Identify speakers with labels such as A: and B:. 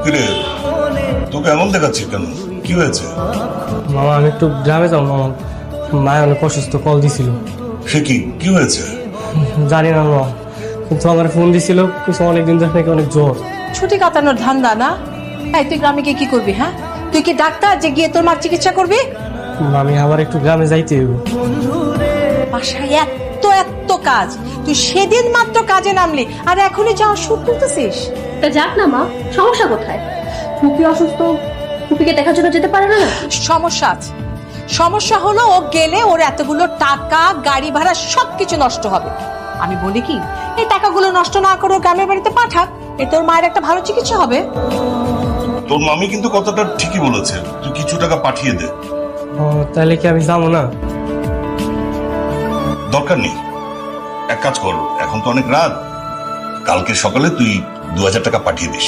A: কিরে, তোকে এমন দেখাচ্ছি কেন? কি হয়েছে?
B: মামা আমি একটু গ্রামে যাবো মামা, মায়ের অনেক অসুস্থ, কল দিছিল।
A: সে কি হয়েছে?
B: জানি না মামা, কিন্তু আমার ফোন দিছিল, কিছু অনেকদিন ধরে নাকি অনেক জ্বর।
C: ছুটি কাটানোর ধান্দা না? এই তুই গ্রামে গিয়ে কি করবি? হ্যাঁ, তুই কি ডাক্তার যে গিয়ে তোর মার চিকিৎসা করবি?
B: আমি আবার একটু গ্রামে যাইতে হইব।
C: বাসায় এত এত কাজ, তুই সেদিন মাত্র কাজে নামলি আর এখনই যাওয়ার সুর তুলতেছিস?
D: তা যাক না মা, সমস্যা কোথায়? ফুপি অসুস্থ, ফুপিকে দেখার জন্য যেতে পারে না?
C: সমস্যা আছে। সমস্যা হলো ও গেলে ওর এতগুলো টাকা, গাড়ি ভাড়া সবকিছু নষ্ট হবে। আমি বলি কি, এই টাকাগুলো নষ্ট না করে ও গ্রামের বাড়িতে পাঠাক, এ তোর মায়ের একটা ভালো চিকিৎসা হবে।
A: তোর মামি কিন্তু কথাটা ঠিকই বলেছে, তুই কিছু টাকা পাঠিয়ে দে।
B: তাহলে কি আমি যাবো না?
A: দরকার নেই, এক কাজ কর, এখন তো অনেক রাত, কালকে সকালে তুই 2000 টাকা পাঠিয়ে দিস।